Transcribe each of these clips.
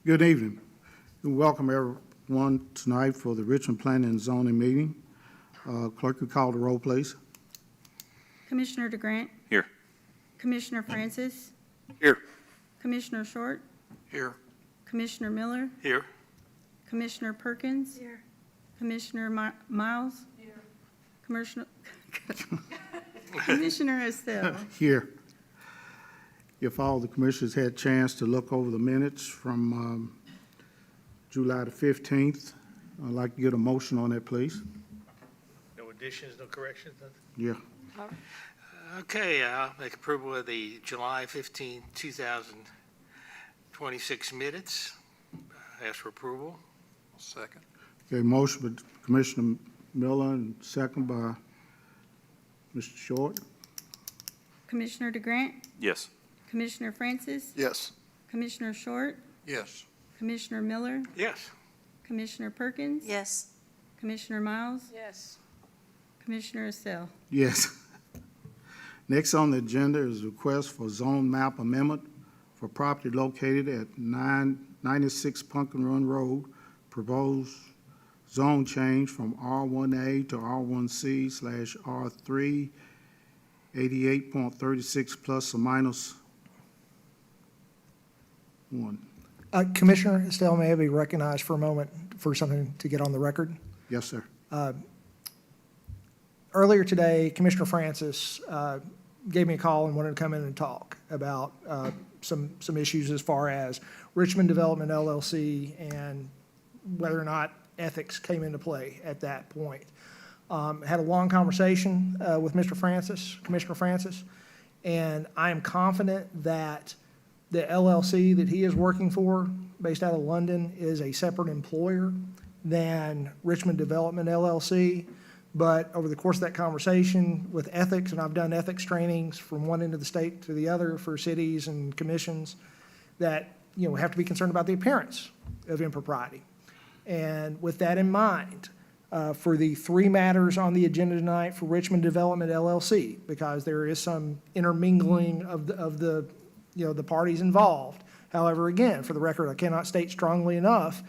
Good evening. We welcome everyone tonight for the Richmond Planning and Zoning meeting. Clerk, you call the roll, please. Commissioner DeGrant. Here. Commissioner Francis. Here. Commissioner Short. Here. Commissioner Miller. Here. Commissioner Perkins. Here. Commissioner Miles. Here. Commissioner Estelle. Here. If all the commissioners had a chance to look over the minutes from July the 15th, I'd like to get a motion on that, please. No additions, no corrections, nothing? Yeah. Okay, I'll make approval of the July 15, 2026 minutes. Ask for approval. Second. Okay, motion by Commissioner Miller and second by Mr. Short. Commissioner DeGrant. Yes. Commissioner Francis. Yes. Commissioner Short. Yes. Commissioner Miller. Yes. Commissioner Perkins. Yes. Commissioner Miles. Yes. Commissioner Estelle. Yes. Next on the agenda is a request for zone map amendment for property located at 996 Pumpkin Run Road. Proposed zone change from R1A to R1C/R3, 88.36 plus or minus 1. Commissioner Estelle, may I be recognized for a moment for something to get on the record? Yes, sir. Earlier today, Commissioner Francis gave me a call and wanted to come in and talk about some issues as far as Richmond Development LLC and whether or not ethics came into play at that point. Had a long conversation with Commissioner Francis, and I am confident that the LLC that he is working for, based out of London, is a separate employer than Richmond Development LLC. But over the course of that conversation with ethics, and I've done ethics trainings from one end of the state to the other for cities and commissions, that we have to be concerned about the appearance of impropriety. And with that in mind, for the three matters on the agenda tonight for Richmond Development LLC, because there is some intermingling of the parties involved. However, again, for the record, I cannot state strongly enough,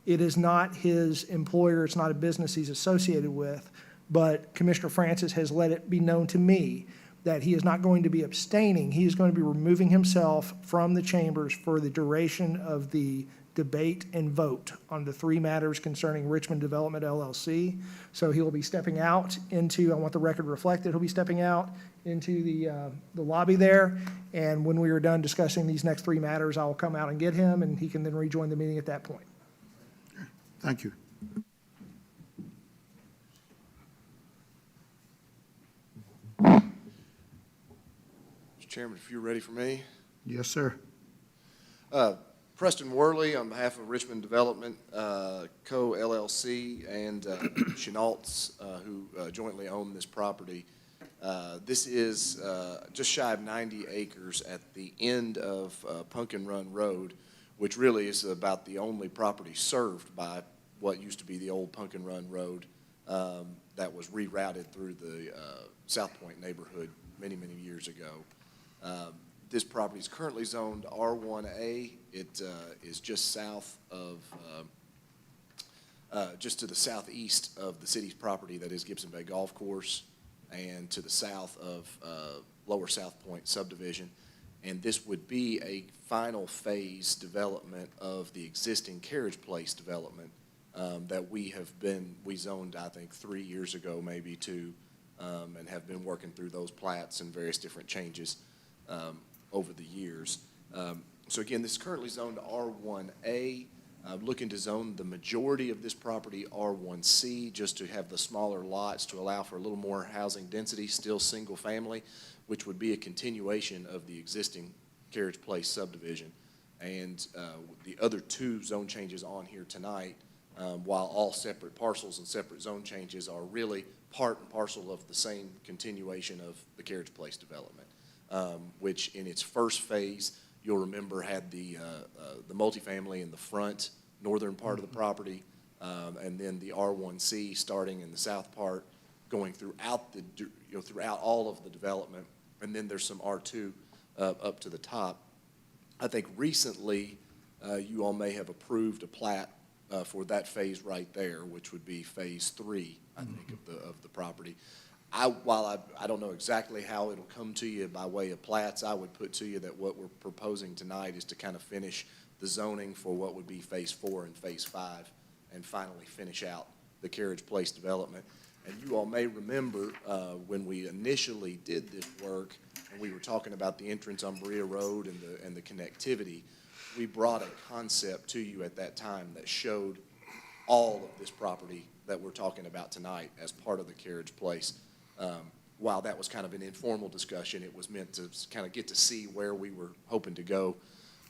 it is not his employer, it's not a business he's associated with, but Commissioner Francis has let it be known to me that he is not going to be abstaining. He is going to be removing himself from the chambers for the duration of the debate and vote on the three matters concerning Richmond Development LLC. So he will be stepping out into, I want the record reflected, he'll be stepping out into the lobby there. And when we are done discussing these next three matters, I will come out and get him, and he can then rejoin the meeting at that point. Thank you. Mr. Chairman, if you're ready for me. Yes, sir. Preston Worley on behalf of Richmond Development Co. LLC and Chenault's, who jointly own this property. This is just shy of 90 acres at the end of Pumpkin Run Road, which really is about the only property served by what used to be the old Pumpkin Run Road that was rerouted through the South Point neighborhood many, many years ago. This property is currently zoned R1A. It is just south of, just to the southeast of the city's property, that is Gibson Bay Golf Course, and to the south of Lower South Point subdivision. And this would be a final phase development of the existing Carriage Place development that we zoned, I think, 3 years ago, maybe two, and have been working through those plats and various different changes over the years. So again, this is currently zoned R1A. I'm looking to zone the majority of this property R1C, just to have the smaller lots to allow for a little more housing density, still single family, which would be a continuation of the existing Carriage Place subdivision. And the other two zone changes on here tonight, while all separate parcels and separate zone changes, are really part and parcel of the same continuation of the Carriage Place development, which in its first phase, you'll remember, had the multifamily in the front northern part of the property, and then the R1C starting in the south part, going throughout throughout all of the development, and then there's some R2 up to the top. I think recently you all may have approved a plat for that phase right there, which would be Phase 3, I think, of the property. While I don't know exactly how it'll come to you by way of plats, I would put to you that what we're proposing tonight is to kind of finish the zoning for what would be Phase 4 and Phase 5, and finally finish out the Carriage Place development. And you all may remember when we initially did this work, and we were talking about the entrance on Berea Road and the connectivity, we brought a concept to you at that time that showed all of this property that we're talking about tonight as part of the Carriage Place. While that was kind of an informal discussion, it was meant to kind of get to see where we were hoping to go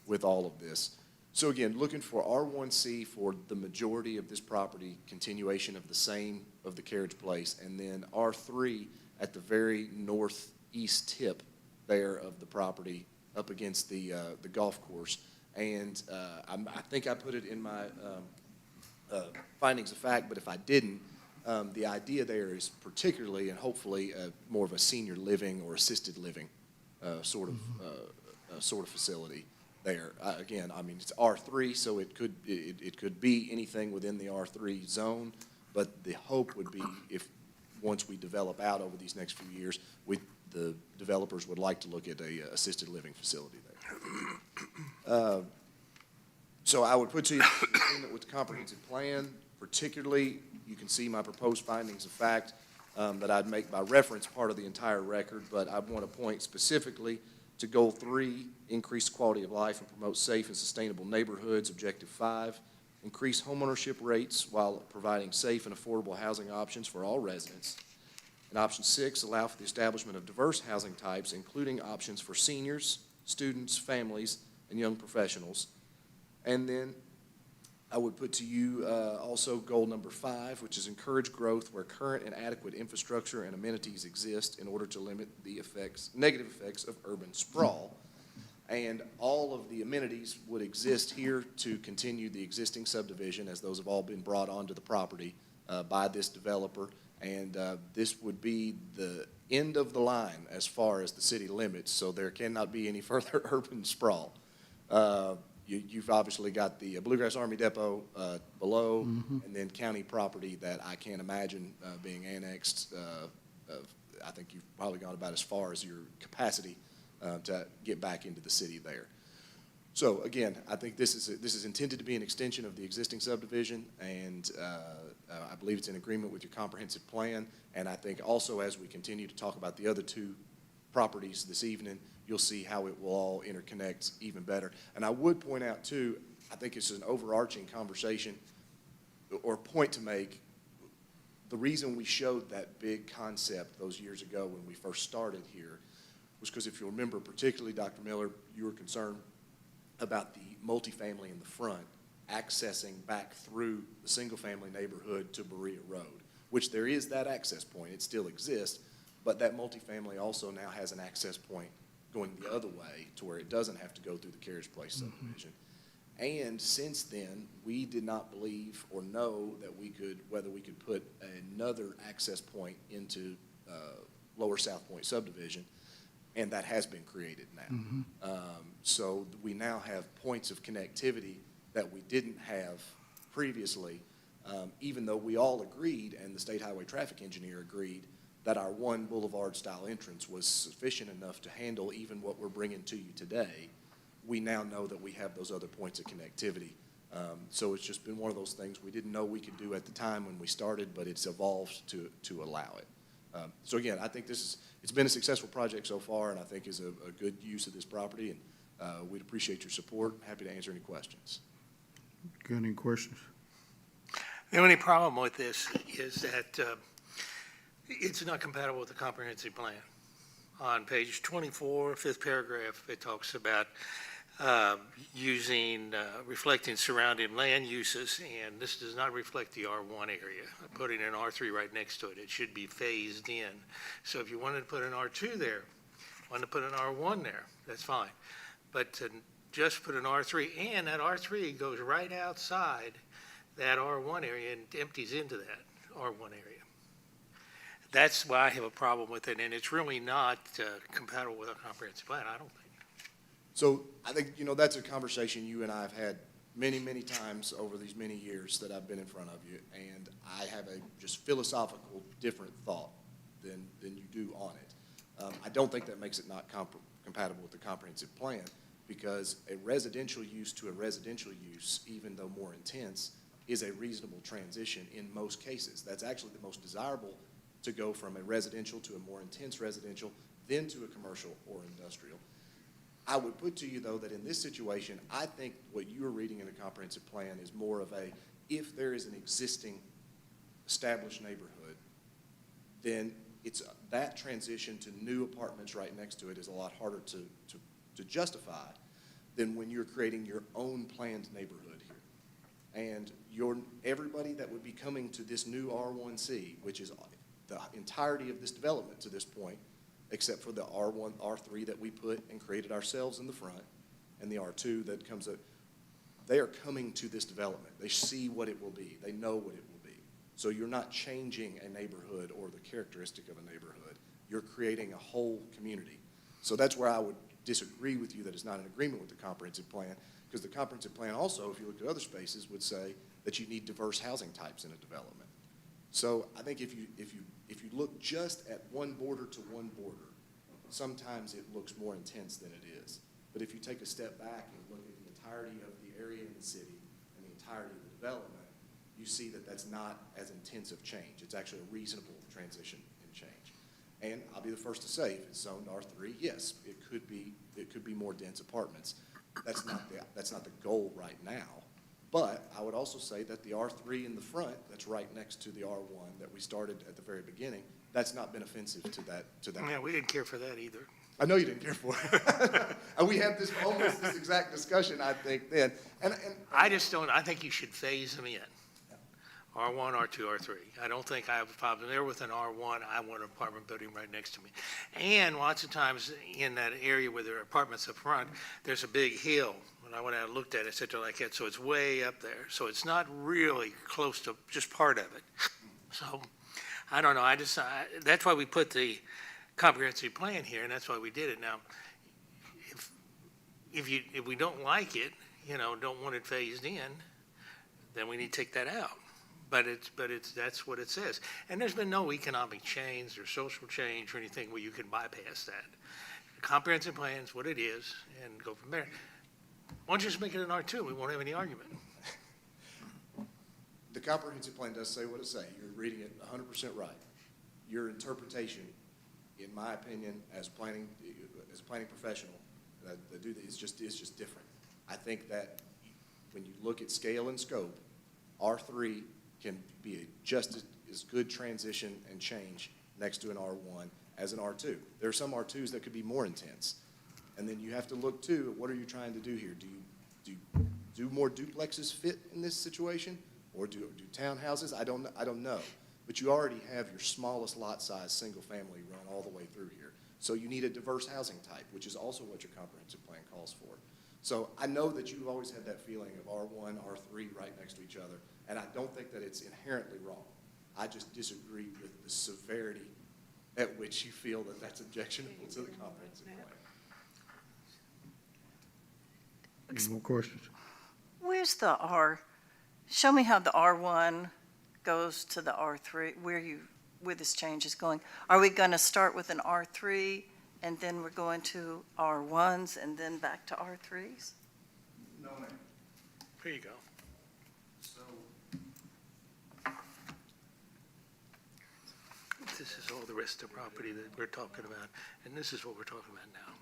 with all of this. So again, looking for R1C for the majority of this property, continuation of the same of the Carriage Place, and then R3 at the very northeast tip there of the property up against the golf course. And I think I put it in my findings of fact, but if I didn't, the idea there is particularly and hopefully more of a senior living or assisted living sort of facility there. Again, I mean, it's R3, so it could be anything within the R3 zone, but the hope would be if once we develop out over these next few years, the developers would like to look at a assisted living facility there. So I would put to you agreement with the comprehensive plan. Particularly, you can see my proposed findings of fact that I'd make by reference part of the entire record, but I want to point specifically to Goal 3, increase quality of life and promote safe and sustainable neighborhoods. Objective 5, increase homeownership rates while providing safe and affordable housing options for all residents. And Option 6, allow for the establishment of diverse housing types, including options for seniors, students, families, and young professionals. And then I would put to you also goal number 5, which is encourage growth where current and adequate infrastructure and amenities exist in order to limit the negative effects of urban sprawl. And all of the amenities would exist here to continue the existing subdivision, as those have all been brought onto the property by this developer. And this would be the end of the line as far as the city limits, so there cannot be any further urban sprawl. You've obviously got the Bluegrass Army Depot below, and then county property that I can't imagine being annexed. I think you've probably gone about as far as your capacity to get back into the city there. So again, I think this is intended to be an extension of the existing subdivision, and I believe it's in agreement with your comprehensive plan. And I think also as we continue to talk about the other two properties this evening, you'll see how it will all interconnect even better. And I would point out too, I think it's an overarching conversation or point to make. The reason we showed that big concept those years ago when we first started here was because if you remember, particularly Dr. Miller, you were concerned about the multifamily in the front accessing back through the single-family neighborhood to Berea Road, which there is that access point. It still exists, but that multifamily also now has an access point going the other way to where it doesn't have to go through the Carriage Place subdivision. And since then, we did not believe or know that whether we could put another access point into Lower South Point subdivision, and that has been created now. So we now have points of connectivity that we didn't have previously, even though we all agreed, and the State Highway Traffic Engineer agreed, that our one boulevard-style entrance was sufficient enough to handle even what we're bringing to you today. We now know that we have those other points of connectivity. So it's just been one of those things we didn't know we could do at the time when we started, but it's evolved to allow it. So again, I think it's been a successful project so far, and I think is a good use of this property, and we'd appreciate your support. Happy to answer any questions. Got any questions? The only problem with this is that it's not compatible with the comprehensive plan. On page 24, fifth paragraph, it talks about reflecting surrounding land uses, and this does not reflect the R1 area. I'm putting an R3 right next to it. It should be phased in. So if you wanted to put an R2 there, wanted to put an R1 there, that's fine. But to just put an R3, and that R3 goes right outside that R1 area and empties into that R1 area. That's why I have a problem with it, and it's really not compatible with our comprehensive plan, I don't think. So I think, that's a conversation you and I have had many, many times over these many years that I've been in front of you, and I have a just philosophical different thought than you do on it. I don't think that makes it not compatible with the comprehensive plan, because a residential use to a residential use, even though more intense, is a reasonable transition in most cases. That's actually the most desirable, to go from a residential to a more intense residential, then to a commercial or industrial. I would put to you, though, that in this situation, I think what you are reading in a comprehensive plan is more of a, if there is an existing established neighborhood, then it's that transition to new apartments right next to it is a lot harder to justify than when you're creating your own planned neighborhood here. And everybody that would be coming to this new R1C, which is the entirety of this development to this point, except for the R1, R3 that we put and created ourselves in the front, and the R2 that comes up, they are coming to this development. They see what it will be. They know what it will be. So you're not changing a neighborhood or the characteristic of a neighborhood. You're creating a whole community. So that's where I would disagree with you that it's not in agreement with the comprehensive plan, because the comprehensive plan also, if you look at other spaces, would say that you need diverse housing types in a development. So I think if you look just at one border to one border, sometimes it looks more intense than it is. But if you take a step back and look at the entirety of the area in the city and the entirety of the development, you see that that's not as intense of change. It's actually a reasonable transition and change. And I'll be the first to say, if it's zoned R3, yes, it could be more dense apartments. That's not the goal right now. But I would also say that the R3 in the front, that's right next to the R1 that we started at the very beginning, that's not been offensive to that. Yeah, we didn't care for that either. I know you didn't care for it. And we had almost this exact discussion, I think, then. And I just don't, I think you should phase them in. R1, R2, R3. I don't think I have a problem there with an R1. I want an apartment building right next to me. And lots of times in that area where there are apartments up front, there's a big hill. When I went out and looked at it, I said to like that, so it's way up there. So it's not really close to just part of it. So I don't know. That's why we put the comprehensive plan here, and that's why we did it. Now, if we don't like it, don't want it phased in, then we need to take that out. But that's what it says. And there's been no economic change or social change or anything where you can bypass that. The comprehensive plan is what it is, and go from there. Why don't you just make it an R2? We won't have any argument. the comprehensive plan does say what it says. You're reading it 100% right. Your interpretation, in my opinion, as a planning professional, that do this, is just different. I think that when you look at scale and scope, R3 can be just as good transition and change next to an R1 as an R2. There are some R2s that could be more intense. And then you have to look too, at what are you trying to do here? Do more duplexes fit in this situation? Or do townhouses? I don't know. But you already have your smallest lot size single family run all the way through here. So you need a diverse housing type, which is also what your comprehensive plan calls for. So I know that you've always had that feeling of R1, R3 right next to each other, and I don't think that it's inherently wrong. I just disagree with the severity at which you feel that that's objectionable to the comprehensive plan. Any more questions? Where's the R? Show me how the R1 goes to the R3, where this change is going. Are we going to start with an R3 and then we're going to R1s and then back to R3s? No, ma'am. Here you go. So This is all the rest of the property that we're talking about, and this is what we're talking about now.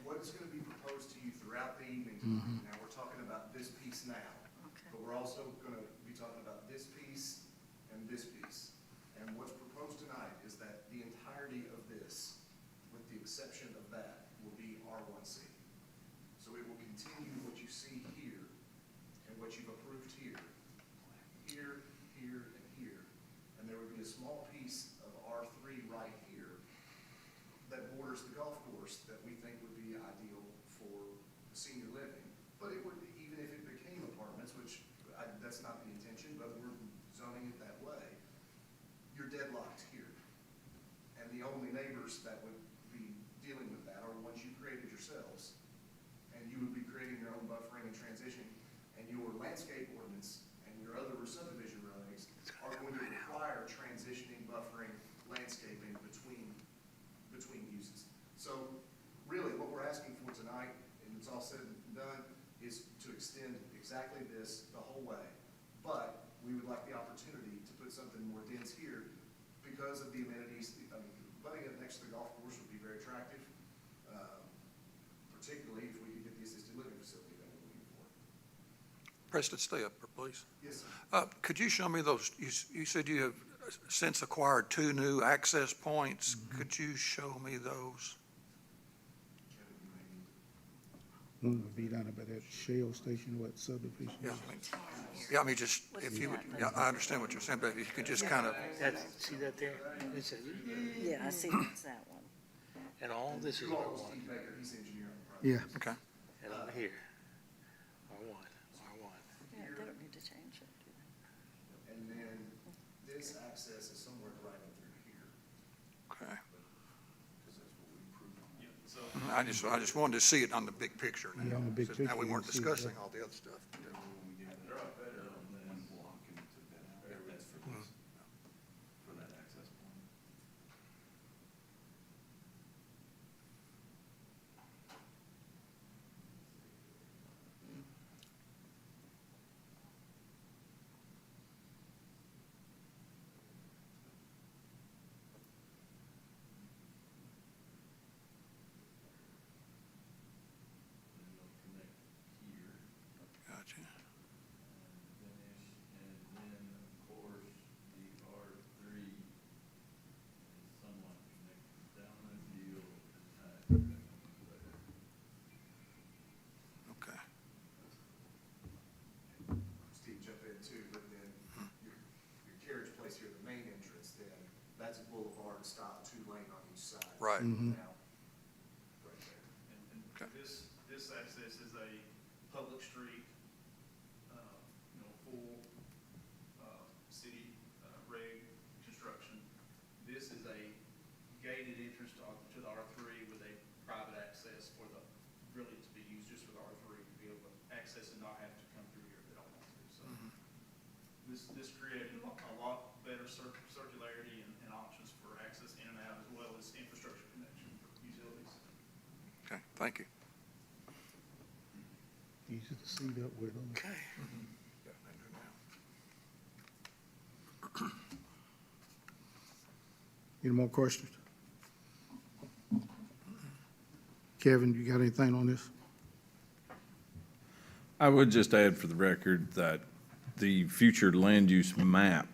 what is going to be proposed to you throughout the evening tonight, now we're talking about this piece now, Okay. but we're also going to be talking about this piece and this piece. And what's proposed tonight is that the entirety of this, with the exception of that, will be R1C. So it will continue what you see here and what you've approved here, here, here, and here. And there would be a small piece of R3 right here that borders the golf course that we think would be ideal for senior living, but extend exactly this the whole way, but we would like the opportunity to put something more dense here because of the amenities. I mean, putting it next to the golf course would be very attractive, particularly if we could get the assisted living facility that we're looking for. Preston, stay up there, please. Yes, sir. Could you show me those, you said you have since acquired 2 new access points. Could you show me those? One would be down by that Shell station, what subdivision? I mean, just, if you would, yeah, I understand what you're saying, but if you could just kind of, See that there? It's a, Yeah, I see, it's that one. and all this is You all, R1, Steve Baker, he's the engineer on the project. Yeah, okay. and I'm here. R1. Yeah, they don't need to change it, do they? And then this access is somewhere right in through here, Okay. because that's what we approved on. I just wanted to see it on the big picture now. Yeah, on the big Since now picture, we you weren't can see it, discussing yeah. all the other stuff. Gotcha. Okay. Steve, jump in too, but then your carriage place here, the main entrance, then that's a boulevard style, 2-lane on each side. Right. Now, right there. Okay. This access is a public street, full, city, reg construction. This is a gated entrance to the R3 with a private access for the, really to be used just for the R3, to be able to access and not have to come through here if they don't want to. So this created a lot better circularity and options for access in and out, as well as infrastructure connection for utilities. Okay, thank you. easy to see that with them. Okay. Any more questions? Kevin, you got anything on this? I would just add for the record that the future land use map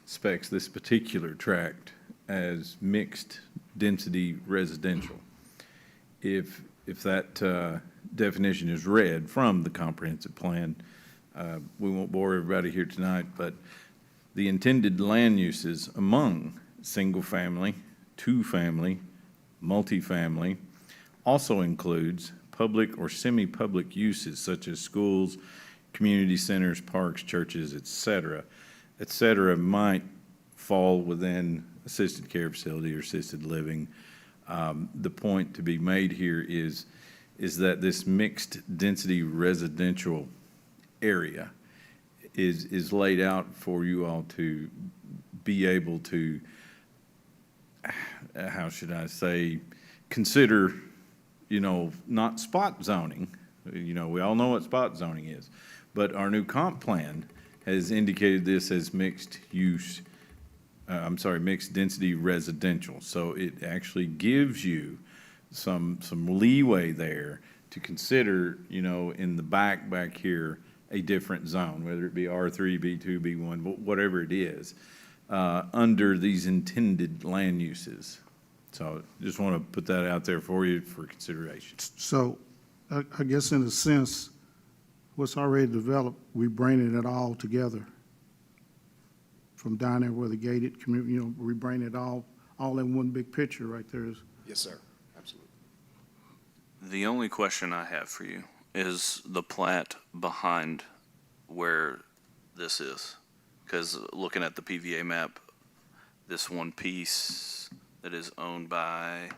specs this particular tract as mixed-density residential. If that definition is read from the comprehensive plan, we won't bore everybody here tonight, but the intended land uses among single-family, two-family, multifamily also includes public or semi-public uses such as schools, community centers, parks, churches, et cetera, might fall within assisted care facility or assisted living. The point to be made here is that this mixed-density residential area is laid out for you all to be able to, how should I say, consider, not spot zoning. We all know what spot zoning is, but our new comp plan has indicated this as mixed density residential. So it actually gives you some leeway there to consider, in the back here, a different zone, whether it be R3, B2, B1, whatever it is, under these intended land uses. So just want to put that out there for you for consideration. So, I guess in a sense, what's already developed, we bringing it all together. From down there where the gated community, we bring it all in one big picture right there. Yes, sir, absolutely. The only question I have for you is the plat behind where this is. Because looking at the PVA map, this one piece that is owned by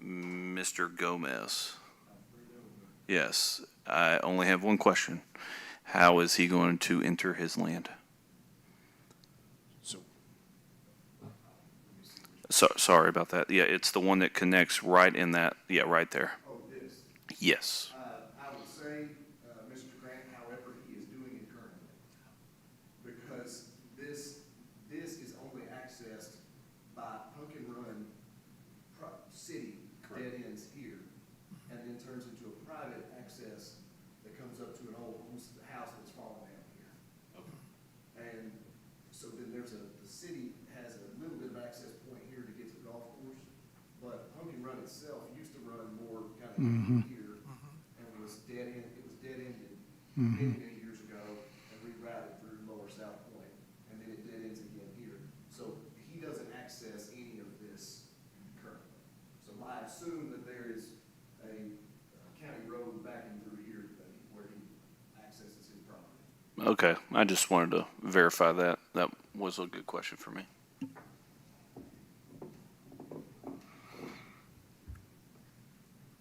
Mr. Gomez. Yes, I only have one question. How is he going to enter his land? Sorry about that. Yeah, it's the one that connects right in that, right there. Oh, this, Yes. I would say say, Mr. Grant, however he is doing it currently. Because this is only accessed by Pumpkin Run City dead ends here, and then turns into a private access that comes up to an old house that's fallen down here. And so then the city has a little bit of access point here to get to the golf course, but Pumpkin Run itself used to run more kind of here, and was dead-ended many, many years ago, and rerouted through Lower South Point, and then it dead ends again here. So he doesn't access any of this currently. So I assume that there is a county road backing through here where he accesses his property. Okay, I just wanted to verify that. That was a good question for me.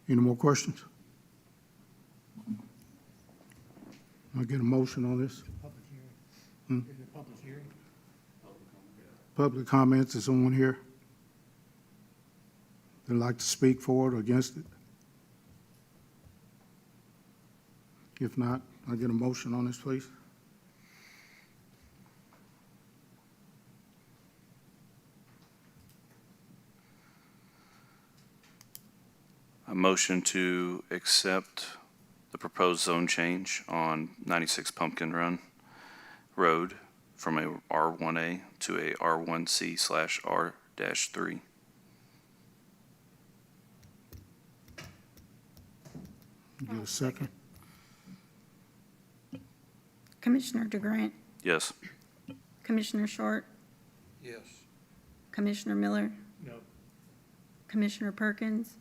Any more questions? I'll get a motion on this. Public hearing. Is it a public hearing? Public comments is on here. They'd like to speak for it or against it? If not, I'll get a motion on this, please. A motion to accept the proposed zone change on 96 Pumpkin Run Road from a R1A to a R1C/R-3. Get a second? Commissioner DeGrant, Yes. Commissioner Short, Yes. Commissioner Miller, No. Commissioner Perkins,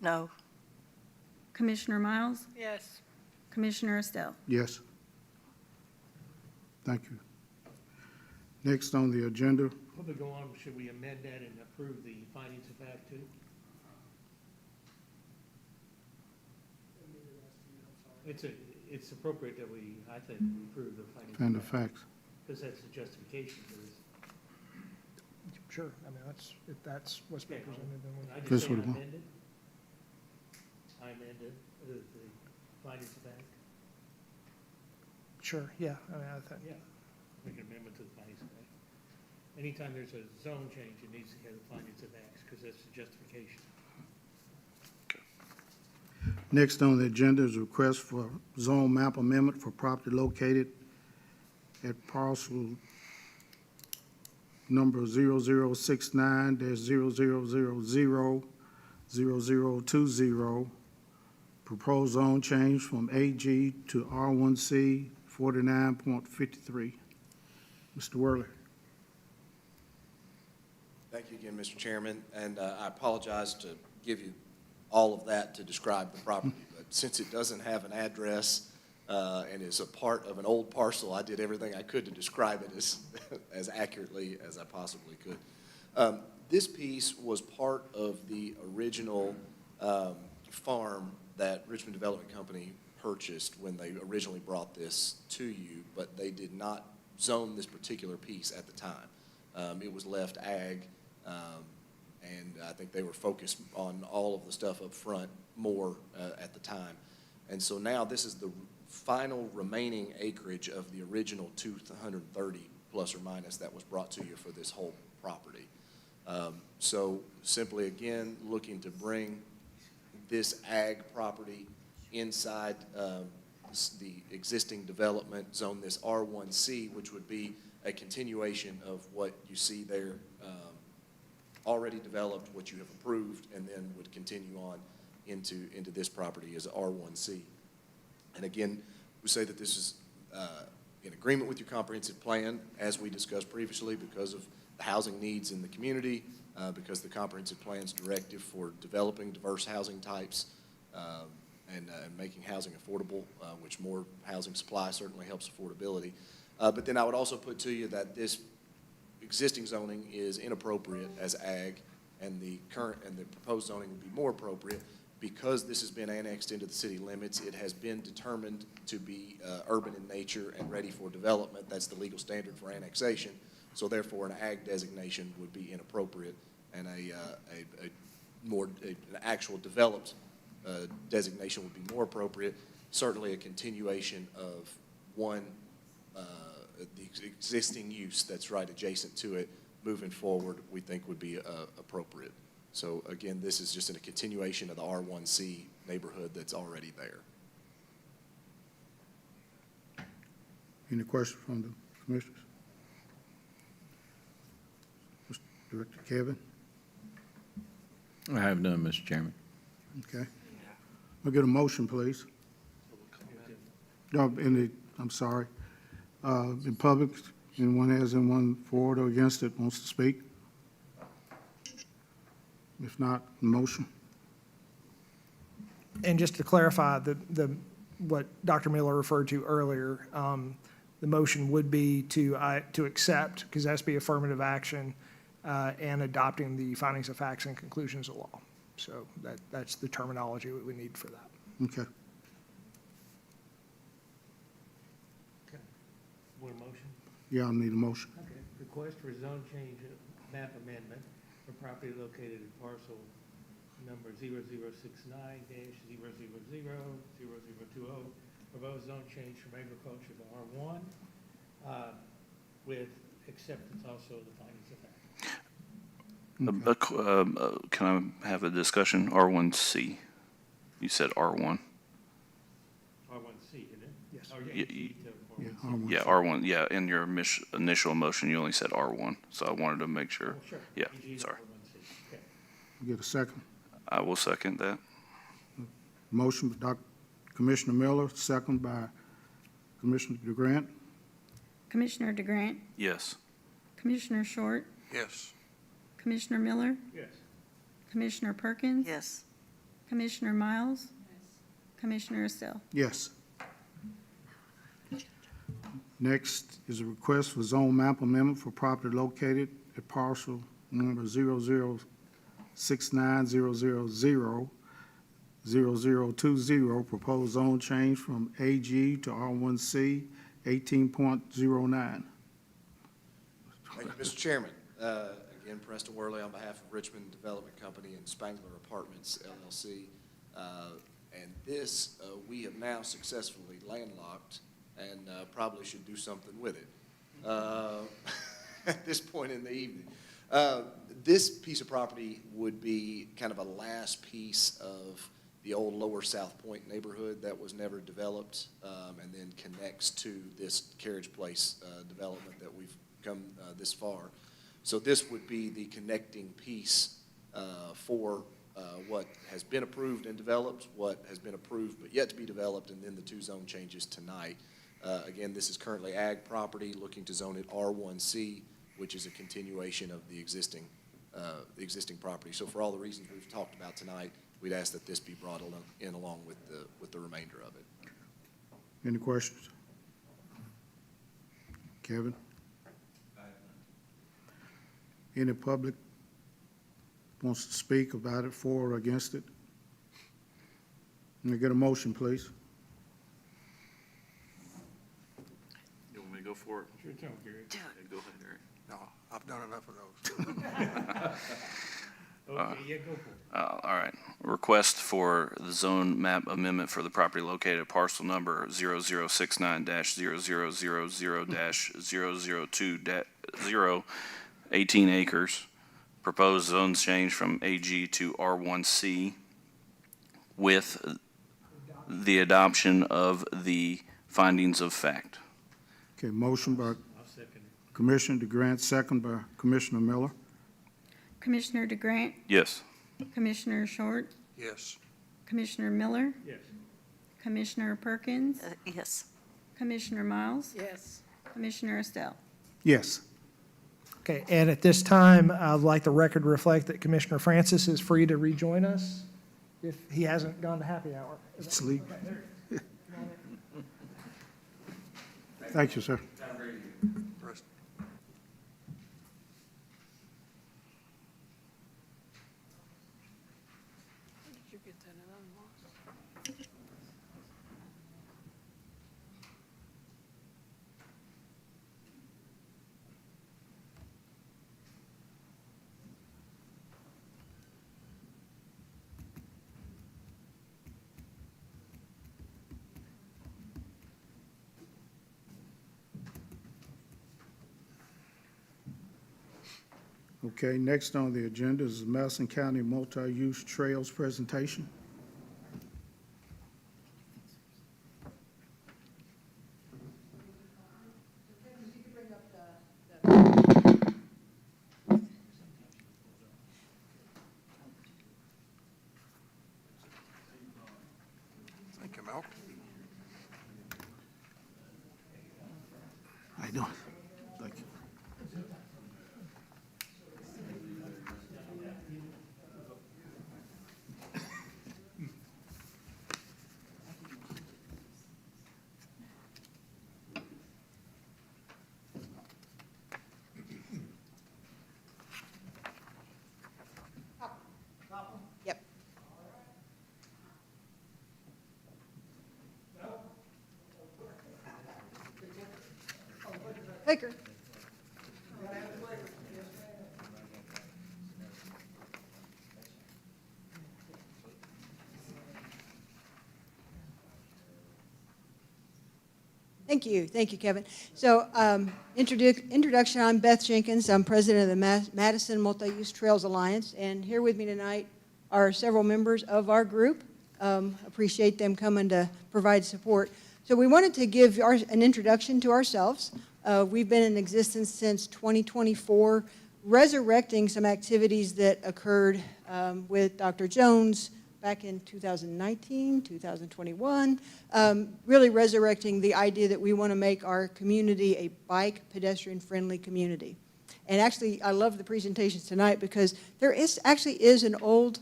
No. Commissioner Miles, Yes. Commissioner Estelle. Yes. Thank you. Next on the agenda, Before we go on, should we amend that and approve the findings of fact too? It's appropriate that I think, we approve the findings and the of fact, facts. because that's the justification for this. Sure, I mean, if that's what's been Okay. presented, then I This just say would want- amended. I amended the findings of fact. sure, yeah, I mean, I think, Yeah. Make an amendment to the findings of fact. Anytime there's a zone change, it needs to have the findings of facts, because that's the justification. Next on the agenda is a request for zone map amendment for property located at parcel number 0069-00000020. Proposed zone change from AG to R1C 49.53. Mr. Worley. Thank you again, Mr. Chairman, and I apologize to give you all of that to describe the property, but since it doesn't have an address and is a part of an old parcel, I did everything I could to describe it as accurately as I possibly could. This piece was part of the original farm that Richmond Development Company purchased when they originally brought this to you, but they did not zone this particular piece at the time. It was left ag, and I think they were focused on all of the stuff up front more at the time. And so now this is the final remaining acreage of the original 230 plus or minus that was brought to you for this whole property. So simply, again, looking to bring this ag property inside the existing development, zone this R1C, which would be a continuation of what you see there already developed, what you have approved, and then would continue on into this property as R1C. And again, we say that this is in agreement with your comprehensive plan, as we discussed previously, because of the housing needs in the community, because the comprehensive plan's directive for developing diverse housing types and making housing affordable, which more housing supply certainly helps affordability. But then I would also put to you that this existing zoning is inappropriate as ag, and the current and the proposed zoning would be more appropriate because this has been annexed into the city limits. It has been determined to be urban in nature and ready for development. That's the legal standard for annexation. So therefore, an ag designation would be inappropriate, and an actual developed designation would be more appropriate. Certainly a continuation of one, the existing use that's right adjacent to it, moving forward, we think would be appropriate. So again, this is just in a continuation of the R1C neighborhood that's already there. Any questions from the commissioners? Mr. Director Kevin? I have none, Mr. Chairman. Okay. We'll get a motion, please. No, I'm sorry. In public, anyone has anyone for it or against it wants to speak? If not, motion. And just to clarify, what Dr. Miller referred to earlier, the motion would be to accept, because that's be affirmative action, and adopting the findings of facts and conclusions of law. So that's the terminology we need for that. Okay. Okay. Want a motion? Yeah, I'll need a motion. Okay. Request for zone change map amendment for property located at parcel number 0069-0000020. Proposed zone change from agriculture to R1, with acceptance also of the findings of fact. Can I have a discussion? R1C. You said R1. R1C, isn't it? Yes. Or Yeah, C to Yeah, R1C. Yeah, R1. Yeah, in your initial motion, you only said R1, so I wanted to make sure. Oh, sure. Yeah, EG to sorry. R1C. Okay. Get a second. I will second that. Motion by Commissioner Miller, second by Commissioner DeGrant. Commissioner DeGrant, Yes. Commissioner Short, Yes. Commissioner Miller, Yes. Commissioner Perkins, Yes. Commissioner Miles, Commissioner Estelle. Yes. Next is a request for zone map amendment for property located at parcel number 0069000020, proposed zone change from AG to R1C, 18.09. Thank you, Mr. Chairman. Again, Preston Worley on behalf of Richmond Development Company and Spangler Apartments LLC. And this, we have now successfully landlocked and probably should do something with it at this point in the evening. This piece of property would be kind of a last piece of the old Lower South Point neighborhood that was never developed, and then connects to this Carriage Place development that we've come this far. So this would be the connecting piece for what has been approved and developed, what has been approved but yet to be developed, and then the two zone changes tonight. Again, this is currently ag property, looking to zone it R1C, which is a continuation of the existing property. So for all the reasons we've talked about tonight, we'd ask that this be brought in along with the remainder of it. Any questions? Kevin? Any public wants to speak about it, for or against it? Can I get a motion, please? You want me to go for it? It's your turn, Gary. Do it. Go ahead, Eric. No, I've done enough of those. Okay, yeah, go for it. All right. Request for the zone map amendment for the property located at parcel number 0069-0000-002-0, 18 acres. Proposed zone change from AG to R1C with the adoption of the findings of fact. Okay, motion by I'll second it. Commissioner DeGrant, second by Commissioner Miller. Commissioner DeGrant, Yes. Commissioner Short, Yes. Commissioner Miller, Yes. Commissioner Perkins, Yes. Commissioner Miles, Yes. Commissioner Estelle. Yes. Okay, and at this time, I'd like the record to reflect that Commissioner Francis is free to rejoin us if he hasn't gone to happy hour. Sleep. Thank you, sir. Rest- Okay, next on the agenda is the Madison County Multi-Use Trails presentation. Thank you, Malcolm. How you doing? Thank you. Yep. Baker. Thank you, Kevin. So, introduction, I'm Beth Jenkins. I'm president of the Madison Multi-Use Trails Alliance, and here with me tonight are several members of our group. Appreciate them coming to provide support. So we wanted to give an introduction to ourselves. We've been in existence since 2024, resurrecting some activities that occurred with Dr. Jones back in 2019, 2021, really resurrecting the idea that we want to make our community a bike pedestrian-friendly community. And actually, I love the presentations tonight because there actually is an old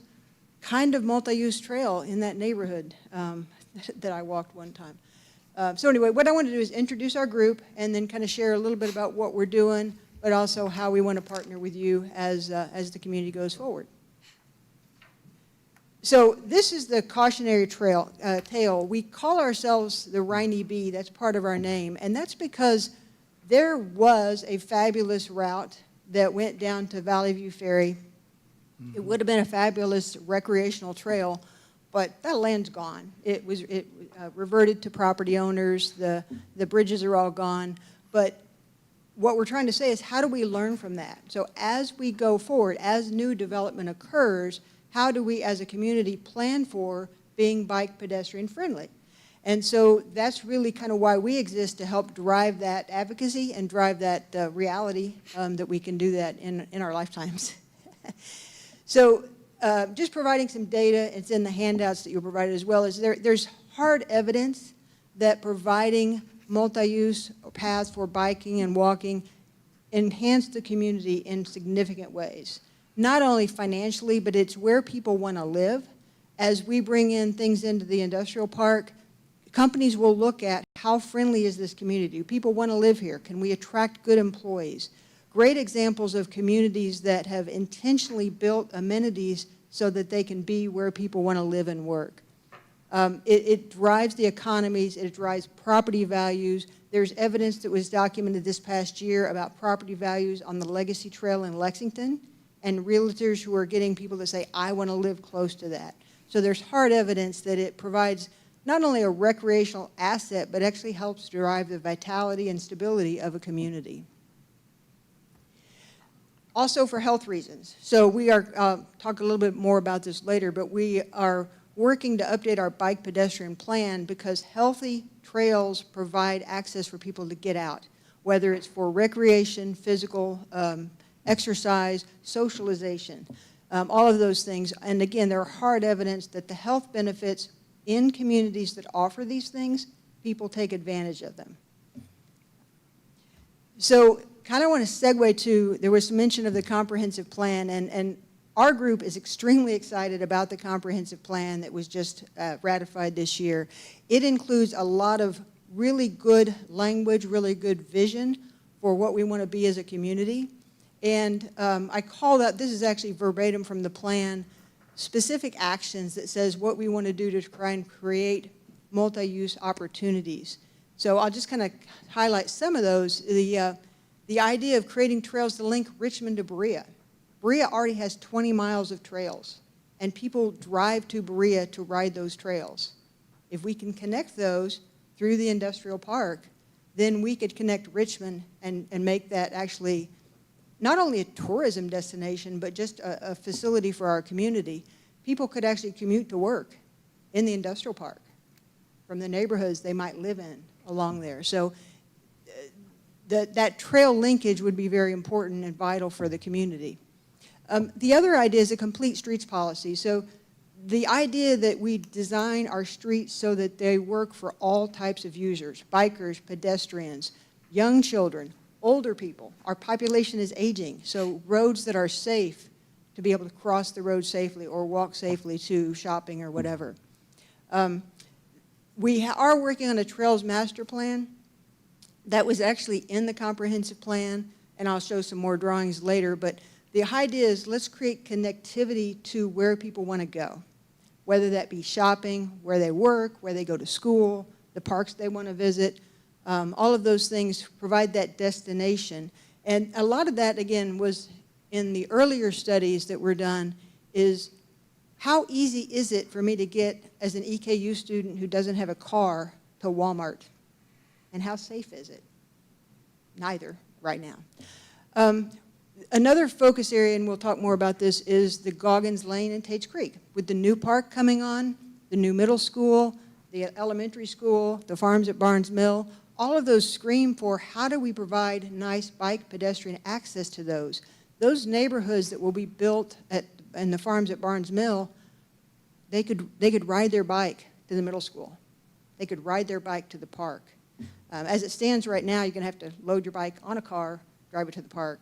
kind of multi-use trail in that neighborhood that I walked one time. So anyway, what I want to do is introduce our group and then kind of share a little bit about what we're doing, but also how we want to partner with you as the community goes forward. So this is the cautionary tale. We call ourselves the Rainy Bee. That's part of our name. And that's because there was a fabulous route that went down to Valley View Ferry. It would have been a fabulous recreational trail, but that land's gone. It reverted to property owners. The bridges are all gone. But what we're trying to say is, how do we learn from that? So as we go forward, as new development occurs, how do we as a community plan for being bike pedestrian friendly? And so that's really kind of why we exist, to help drive that advocacy and drive that reality that we can do that in our lifetimes. So just providing some data, it's in the handouts that you provided as well, is there's hard evidence that providing multi-use paths for biking and walking enhance the community in significant ways. Not only financially, but it's where people want to live. As we bring in things into the industrial park, companies will look at how friendly is this community? Do people want to live here? Can we attract good employees? Great examples of communities that have intentionally built amenities so that they can be where people want to live and work. It drives the economies, it drives property values. There's evidence that was documented this past year about property values on the Legacy Trail in Lexington, and realtors who are getting people to say, I want to live close to that. So there's hard evidence that it provides not only a recreational asset, but actually helps drive the vitality and stability of a community. Also for health reasons. So we are, talk a little bit more about this later, but we are working to update our bike pedestrian plan because healthy trails provide access for people to get out, whether it's for recreation, physical exercise, socialization, all of those things. And again, there are hard evidence that the health benefits in communities that offer these things, people take advantage of them. So kind of want to segue to, there was some mention of the comprehensive plan, and our group is extremely excited about the comprehensive plan that was just ratified this year. It includes a lot of really good language, really good vision for what we want to be as a community. And I call that, this is actually verbatim from the plan, specific actions that says what we want to do to try and create multi-use opportunities. So I'll just kind of highlight some of those. The idea of creating trails to link Richmond to Berea. Berea already has 20 miles of trails, and people drive to Berea to ride those trails. If we can connect those through the industrial park, then we could connect Richmond and make that actually not only a tourism destination, but just a facility for our community. People could actually commute to work in the industrial park from the neighborhoods they might live in along there. So that trail linkage would be very important and vital for the community. The other idea is a complete streets policy. So the idea that we design our streets so that they work for all types of users, bikers, pedestrians, young children, older people. Our population is aging, so roads that are safe to be able to cross the road safely or walk safely to shopping or whatever. We are working on a Trails Master Plan. That was actually in the comprehensive plan, and I'll show some more drawings later, but the idea is let's create connectivity to where people want to go, whether that be shopping, where they work, where they go to school, the parks they want to visit. All of those things provide that destination. And a lot of that, again, was in the earlier studies that were done, is how easy is it for me to get, as an EKU student who doesn't have a car, to Walmart? And how safe is it? Neither right now. Another focus area, and we'll talk more about this, is the Goggins Lane and Tates Creek. With the new park coming on, the new middle school, the elementary school, the farms at Barnes Mill, all of those scream for how do we provide nice bike pedestrian access to those. Those neighborhoods that will be built in the farms at Barnes Mill, they could ride their bike to the middle school. They could ride their bike to the park. As it stands right now, you're going to have to load your bike on a car, drive it to the park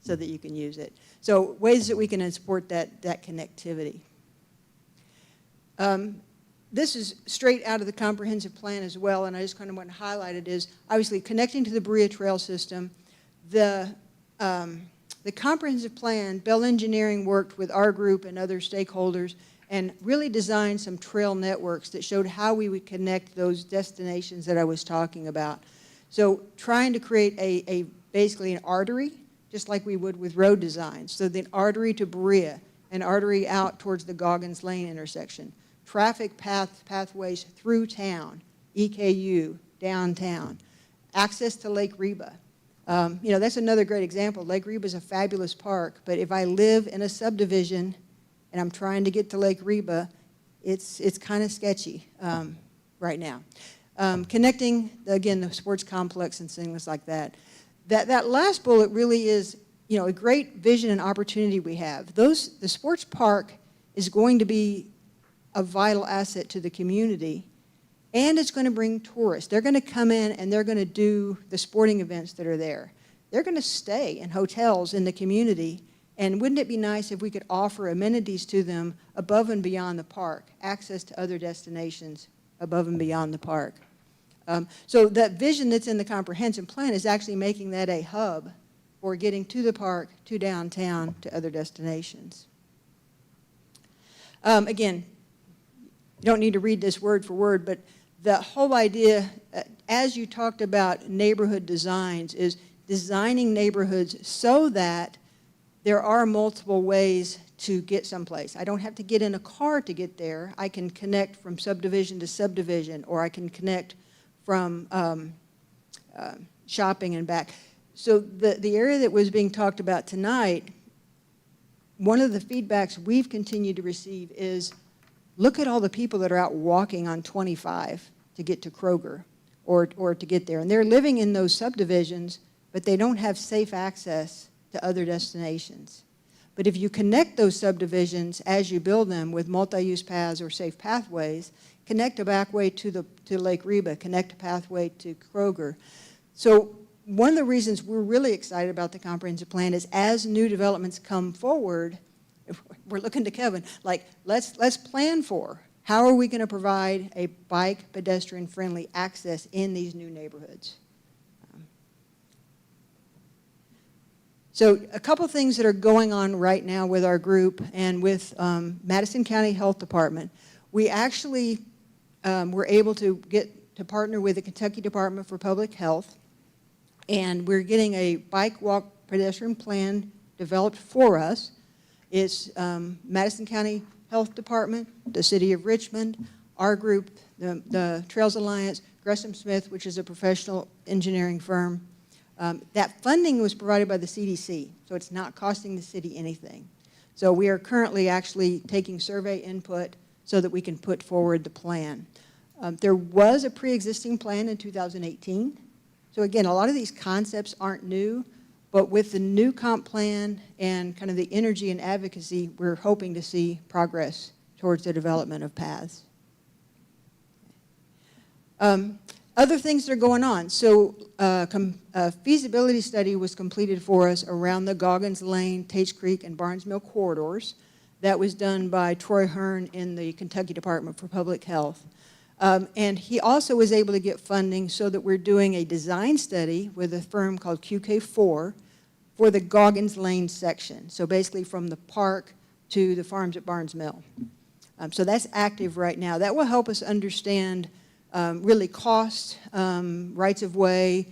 so that you can use it. So ways that we can support that connectivity. This is straight out of the comprehensive plan as well, and I just kind of want to highlight it, is obviously connecting to the Berea Trail System. The comprehensive plan, Bell Engineering worked with our group and other stakeholders and really designed some trail networks that showed how we would connect those destinations that I was talking about. So trying to create basically an artery, just like we would with road design. So the artery to Berea, an artery out towards the Goggins Lane intersection, traffic pathways through town, EKU, downtown, access to Lake Reba. That's another great example. Lake Reba is a fabulous park, but if I live in a subdivision and I'm trying to get to Lake Reba, it's kind of sketchy right now. Connecting, again, the sports complex and things like that. That last bullet really is, a great vision and opportunity we have. The sports park is going to be a vital asset to the community, and it's going to bring tourists. They're going to come in and they're going to do the sporting events that are there. They're going to stay in hotels in the community, and wouldn't it be nice if we could offer amenities to them above and beyond the park, access to other destinations above and beyond the park. So that vision that's in the comprehensive plan is actually making that a hub for getting to the park, to downtown, to other destinations. Again, you don't need to read this word for word, but the whole idea, as you talked about neighborhood designs, is designing neighborhoods so that there are multiple ways to get someplace. I don't have to get in a car to get there. I can connect from subdivision to subdivision, or I can connect from shopping and back. So the area that was being talked about tonight, one of the feedbacks we've continued to receive is, look at all the people that are out walking on 25 to get to Kroger or to get there. And they're living in those subdivisions, but they don't have safe access to other destinations. But if you connect those subdivisions as you build them with multi-use paths or safe pathways, connect a back way to Lake Reba, connect a pathway to Kroger. So one of the reasons we're really excited about the comprehensive plan is as new developments come forward, we're looking to Kevin, like, let's plan for how are we going to provide a bike pedestrian friendly access in these new neighborhoods. So a couple things that are going on right now with our group and with Madison County Health Department. We actually were able to get to partner with the Kentucky Department for Public Health, and we're getting a bike walk pedestrian plan developed for us. It's Madison County Health Department, the City of Richmond, our group, the Trails Alliance, Gresham Smith, which is a professional engineering firm, That funding was provided by the CDC, so it's not costing the city anything. So we are currently actually taking survey input so that we can put forward the plan. There was a pre-existing plan in 2018. So again, a lot of these concepts aren't new, but with the new comp plan and kind of the energy and advocacy, we're hoping to see progress towards the development of paths. Other things that are going on. So a feasibility study was completed for us around the Goggins Lane, Tates Creek, and Barnes Mill corridors. That was done by Troy Hearn in the Kentucky Department for Public Health. And he also was able to get funding so that we're doing a design study with a firm called QK4 for the Goggins Lane section. So basically from the park to the farms at Barnes Mill. So that's active right now. That will help us understand really cost, rights of way,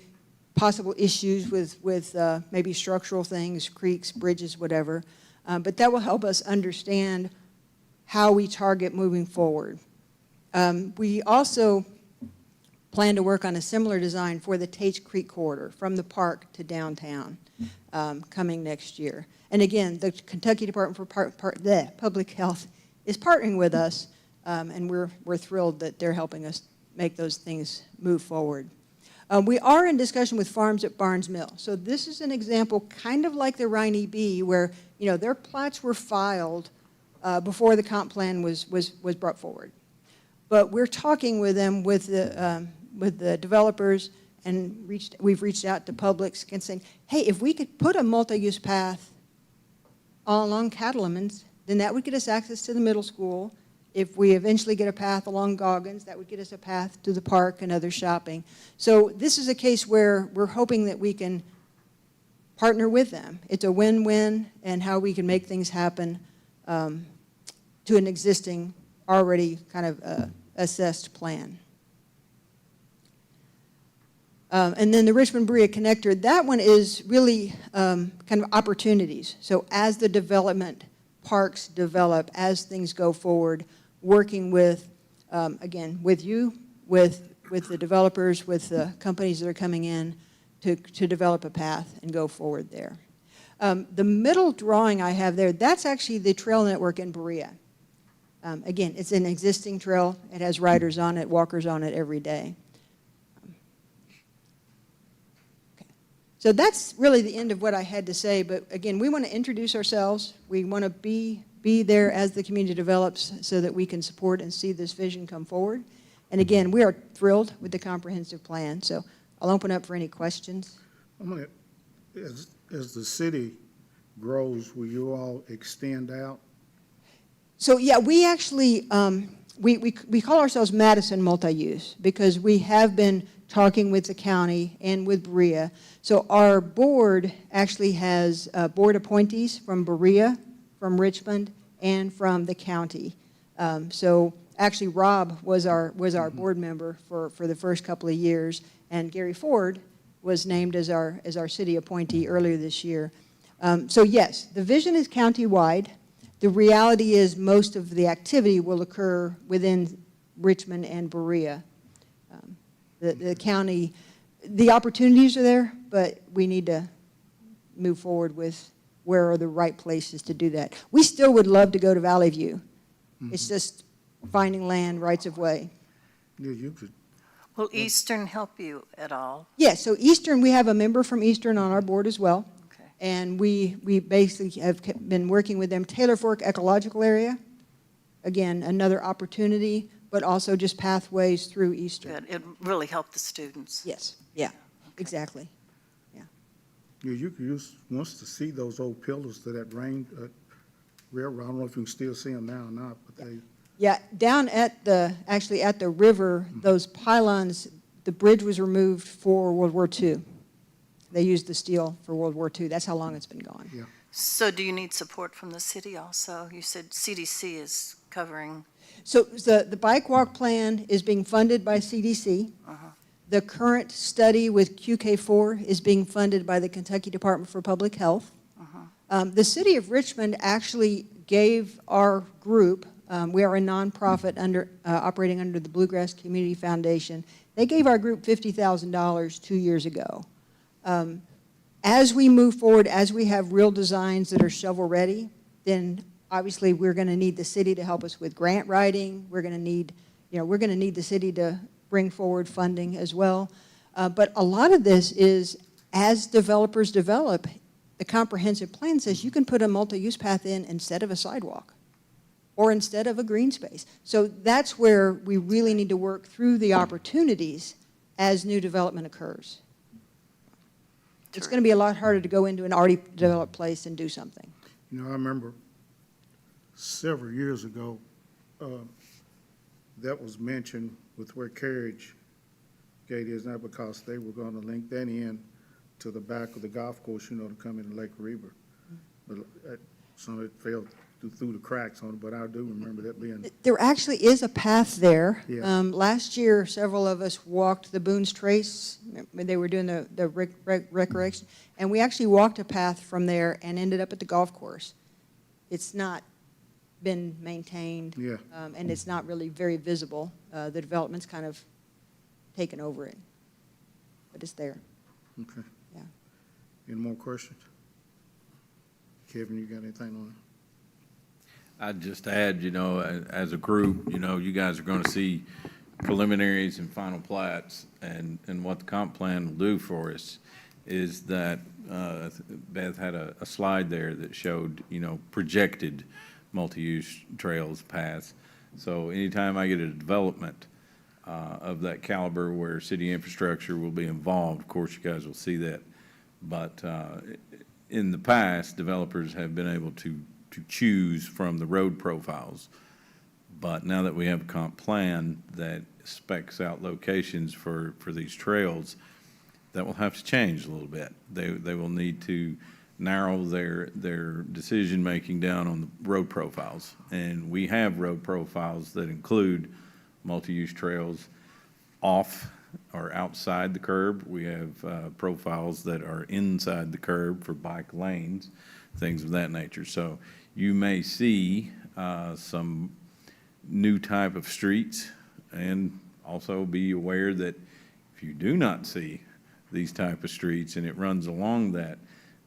possible issues with maybe structural things, creeks, bridges, whatever. But that will help us understand how we target moving forward. We also plan to work on a similar design for the Tates Creek corridor from the park to downtown coming next year. And again, the Kentucky Department for Public Health is partnering with us, and we're thrilled that they're helping us make those things move forward. We are in discussion with farms at Barnes Mill. So this is an example kind of like the Riney B, where their plats were filed before the comp plan was brought forward. But we're talking with them, with the developers, and we've reached out to Publix and saying, hey, if we could put a multi-use path all along Cattleman's, then that would get us access to the middle school. If we eventually get a path along Goggins, that would get us a path to the park and other shopping. So this is a case where we're hoping that we can partner with them. It's a win-win, and how we can make things happen to an existing, already kind of assessed plan. And then the Richmond-Berea connector, that one is really kind of opportunities. So as the development parks develop, as things go forward, working with, again, with you, with the developers, with the companies that are coming in to develop a path and go forward there. The middle drawing I have there, that's actually the trail network in Berea. Again, it's an existing trail. It has riders on it, walkers on it every day. Okay. So that's really the end of what I had to say. But again, we want to introduce ourselves. We want to be there as the community develops so that we can support and see this vision come forward. And again, we are thrilled with the comprehensive plan. So I'll open up for any questions. As the city grows, will you all extend out? So yeah, we actually, we call ourselves Madison Multi-Use because we have been talking with the county and with Berea. So our board actually has board appointees from Berea, from Richmond, and from the county. So actually Rob was our board member for the first couple of years, and Gary Ford was named as our city appointee earlier this year. So yes, the vision is countywide. The reality is most of the activity will occur within Richmond and Berea. The county, the opportunities are there, but we need to move forward with where are the right places to do that. We still would love to go to Valley View. Mm-hmm. It's just finding land, rights of way. Yeah, you could. Will Eastern help you at all? Yes, so Eastern, we have a member from Eastern on our board as well. Okay. And we basically have been working with them. Taylor Fork Ecological Area, again, another opportunity, but also just pathways through Eastern. Good. It really helped the students. Yes, yeah, exactly. Yeah, you could use, wants to see those old pillars to that railroad. I don't know if you can still see them now or not, but they. Yeah, down at actually at the river, those pylons, the bridge was removed for World War II. They used the steel for World War II. That's how long it's been gone. Yeah. So do you need support from the city also? You said CDC is covering. So the bike walk plan is being funded by CDC. Uh-huh. The current study with QK4 is being funded by the Kentucky Department for Public Health. Uh-huh. The city of Richmond actually gave our group, we are a nonprofit operating under the Bluegrass Community Foundation. They gave our group $50,000 2 years ago As we move forward, as we have real designs that are shovel-ready, then obviously we're going to need the city to help us with grant writing. We're going to need, we're going to need the city to bring forward funding as well. But a lot of this is, as developers develop, the comprehensive plan says you can put a multi-use path in instead of a sidewalk or instead of a green space. So that's where we really need to work through the opportunities as new development occurs. It's going to be a lot harder to go into an already developed place and do something. I remember several years ago, that was mentioned with where Carriage Gate is now, because they were going to link that in to the back of the golf course, to come into Lake Reber. But some of it fell through the cracks on it, but I do remember that being. There actually is a path there. Yeah. Last year, several of us walked the Boone's Trace when they were doing the recreation, and we actually walked a path from there and ended up at the golf course. It's not been maintained. Yeah. And it's not really very visible. The development's kind of taken over it, but it's there. Okay. Yeah. Any more questions? Kevin, you got anything on it? I'd just add, as a group, you guys are going to see preliminaries and final plats, and what the comp plan will do for us is that, Beth had a slide there that showed, projected multi-use trails paths. So anytime I get a development of that caliber where city infrastructure will be involved, of course, you guys will see that. But in the past, developers have been able to choose from the road profiles. But now that we have a comp plan that specs out locations for these trails, that will have to change a little bit. They will need to narrow their decision-making down on the road profiles. And we have road profiles that include multi-use trails off or outside the curb. We have profiles that are inside the curb for bike lanes, things of that nature. So you may see some new type of streets, and also be aware that if you do not see these type of streets and it runs along that,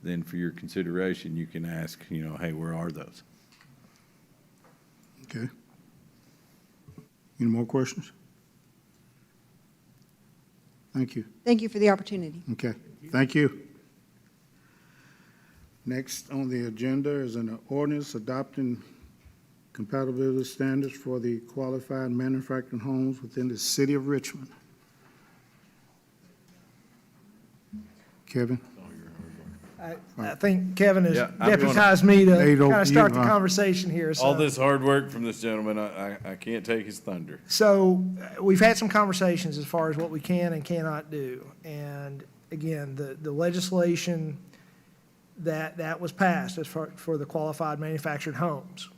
then for your consideration, you can ask, hey, where are those? Okay. Any more questions? Thank you. Thank you for the opportunity. Okay, thank you. Next on the agenda is an ordinance adopting compatibility standards for the qualified manufactured homes within the city of Richmond. Kevin? I think Kevin has Yeah, I'm gonna- deputized me to Hey, don't kind of start you, the conversation here. All So, this hard work from this gentleman, I can't take his thunder. we've had some conversations as far as what we can and cannot do. And again, the legislation that was passed as for the qualified manufactured homes,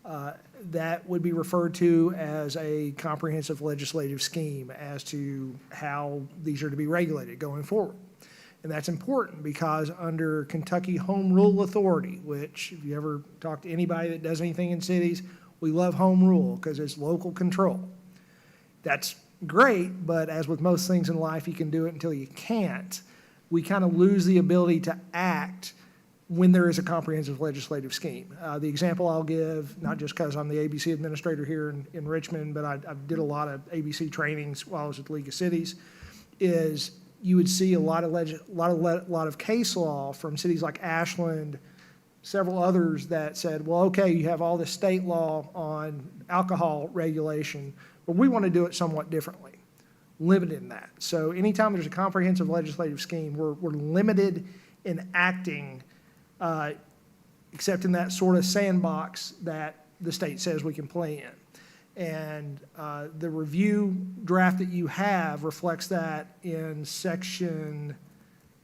that would be referred to as a comprehensive legislative scheme as to how these are to be regulated going forward. And that's important because under Kentucky Home Rule Authority, which if you ever talk to anybody that does anything in cities, we love home rule because it's local control. That's great, but as with most things in life, you can do it until you can't. We kind of lose the ability to act when there is a comprehensive legislative scheme. The example I'll give, not just because I'm the ABC administrator here in Richmond, but I did a lot of ABC trainings while I was at the League of Cities, is you would see a lot of case law from cities like Ashland, several others that said, well, okay, you have all this state law on alcohol regulation, but we want to do it somewhat differently, limited in that. So anytime there's a comprehensive legislative scheme, we're limited in acting, except in that sort of sandbox that the state says we can play in. And the review draft that you have reflects that in section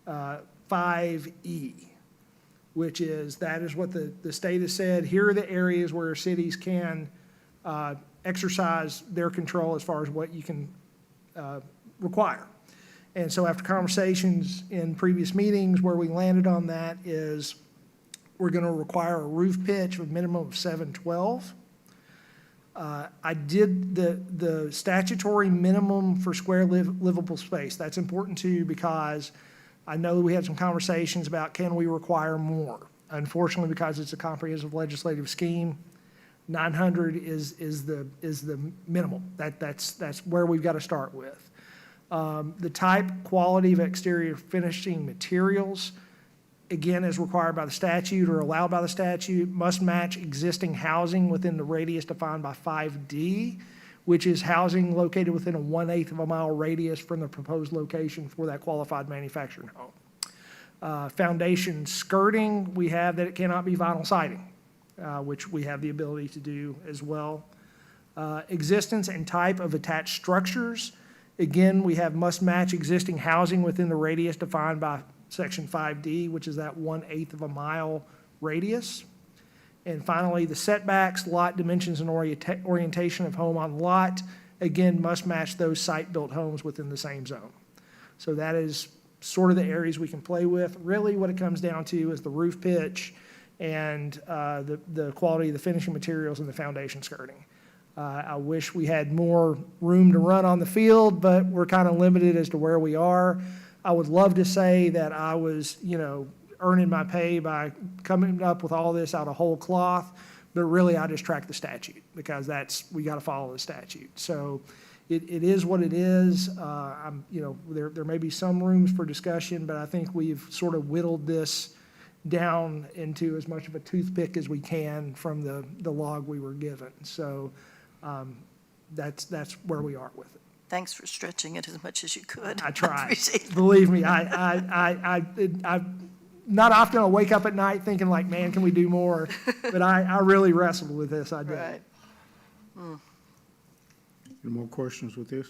5E, which is, that is what the state has said. Here are the areas where cities can exercise their control as far as what you can require. And so after conversations in previous meetings, where we landed on that is we're going to require a roof pitch of a minimum of 712. I did the statutory minimum for square livable space. That's important too, because I know we had some conversations about can we require more? Unfortunately, because it's a comprehensive legislative scheme, 900 is the minimal. That's where we've got to start with. The type, quality of exterior finishing materials, again, as required by the statute or allowed by the statute, must match existing housing within the radius defined by 5D, which is housing located within a 1/8 of a mile radius from the proposed location for that qualified manufactured home. Foundation skirting, we have that it cannot be vinyl siding, which we have the ability to do as well. Existence and type of attached structures, again, we have must match existing housing within the radius defined by section 5D, which is that 1/8 of a mile radius. And finally, the setbacks, lot dimensions, and orientation of home on lot, again, must match those site-built homes within the same zone. So that is sort of the areas we can play with. Really, what it comes down to is the roof pitch and the quality of the finishing materials and the foundation skirting. I wish we had more room to run on the field, but we're kind of limited as to where we are. I would love to say that I was, earning my pay by coming up with all this out of whole cloth, but really I just track the statute because we got to follow the statute. So it is what it is. There may be some rooms for discussion, but I think we've sort of whittled this down into as much of a toothpick as we can from the log we were given. So that's where we are with it. Thanks for stretching it as much as you could. I tried. appreciate it. Believe me, I not often I'll wake up at night thinking like, man, can we do more? But I really wrestled with this, I did. Right. Any more questions with this?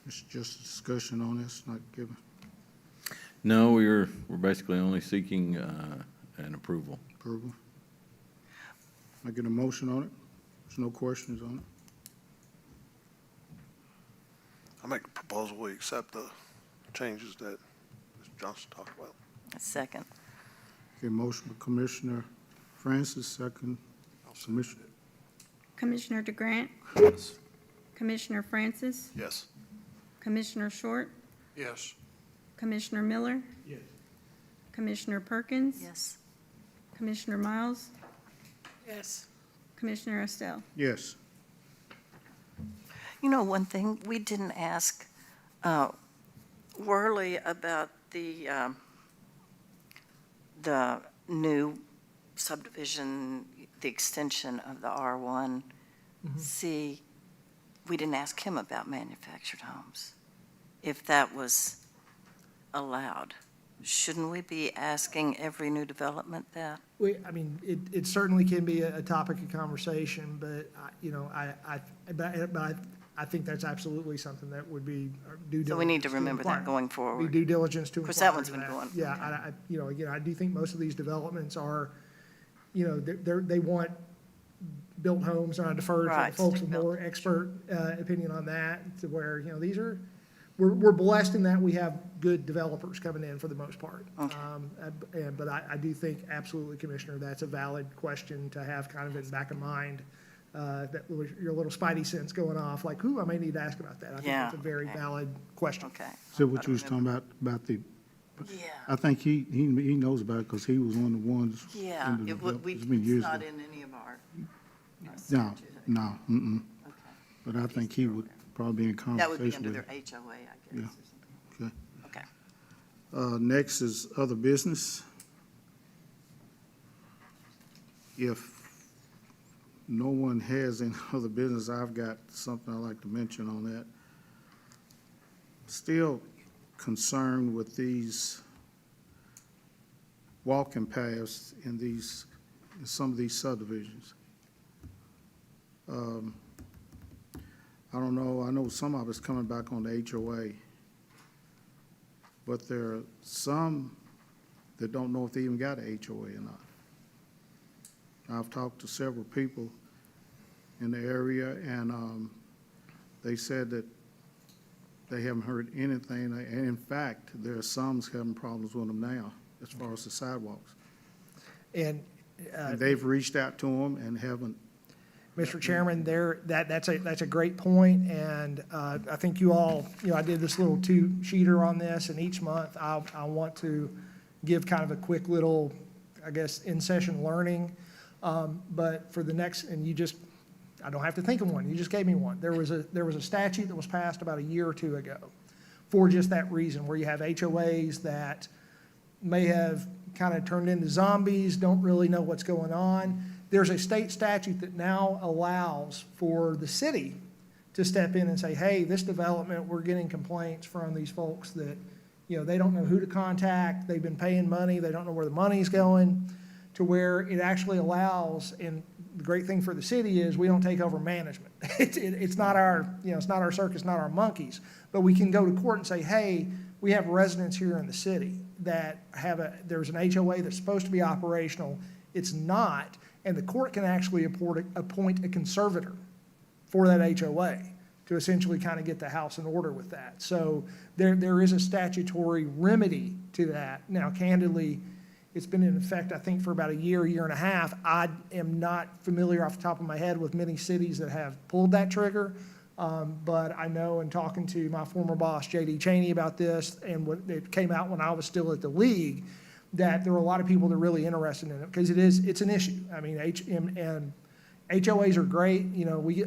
It's just a discussion on this, not given No, we're basically only seeking an approval. approval. I get a motion on it? There's no questions on it? I make a proposal, we accept the changes that Mr. Johnson talked about. A second. Okay, motion by Commissioner Francis, second. Commissioner. Commissioner DeGrant, Yes. Commissioner Francis, Yes. Commissioner Short, Yes. Commissioner Miller, Yes. Commissioner Perkins, Yes. Commissioner Miles, Yes. Commissioner Estelle. Yes. You know, one thing, we didn't ask Worley about the new subdivision, the extension of the R1C. We didn't ask him about manufactured homes, if that was allowed. Shouldn't we be asking every new development that? It certainly can be a topic of conversation, but, I think that's absolutely something that would be due diligence. So we need to remember that inquire. going Be forward. due diligence to Of course, inquire that one's into been going. Yeah, again, I do think most of these developments are, they want built homes, and I defer to Right, the folks with stick-built. more expert opinion on that, to where, these are, we're blessed in that we have good developers coming in for the most part. Okay. But I do think absolutely, Commissioner, that's a valid question to have kind of in the back of mind, that your little spidey sense going off, like, I may need to ask about that. I think Yeah, that's a very okay. valid question. Okay. So what you was talking about the, Yeah, I think he knows about it because he was one of the ones. yeah. in the It would, develop- it's been it's years not ago. in any of our. No, no, Okay. but I think he would probably be in That would be conversation under with. their HOA, I guess, Yeah. or something. Okay. Okay. Next is other business. If no one has any other business, I've got something I'd like to mention on that. Still concerned with these walking paths in some of these subdivisions. I don't know, I know some of it's coming back on the HOA, but there are some that don't know if they even got a HOA or not. I've talked to several people in the area, and they said that they haven't heard anything, and in fact, there are some having problems with them now, as far as the sidewalks. And, And they've reached out to them and haven't, Mr. Chairman, that's a great point, and I think you all, I did this little two-sheeter on this, and each month I want to give kind of a quick little, I guess, in-session learning. But for the next, and I don't have to think of one, you just gave me one. There was a statute that was passed about a year or two ago for just that reason, where you have HOAs that may have kind of turned into zombies, don't really know what's going on. There's a state statute that now allows for the city to step in and say, hey, this development, we're getting complaints from these folks that, they don't know who to contact, they've been paying money, they don't know where the money's going, to where it actually allows, and the great thing for the city is we don't take over management. It's not our, it's not our circus, not our monkeys, but we can go to court and say, hey, we have residents here in the city that there's an HOA that's supposed to be operational, it's not, and the court can actually appoint a conservator for that HOA to essentially kind of get the house in order with that. So there is a statutory remedy to that. Now, candidly, it's been in effect, I think, for about a year and a half. I am not familiar off the top of my head with many cities that have pulled that trigger. But I know in talking to my former boss, J.D. Cheney, about this, and it came out when I was still at the league, that there were a lot of people that are really interested in it, because it's an issue. I mean, and HOAs are great.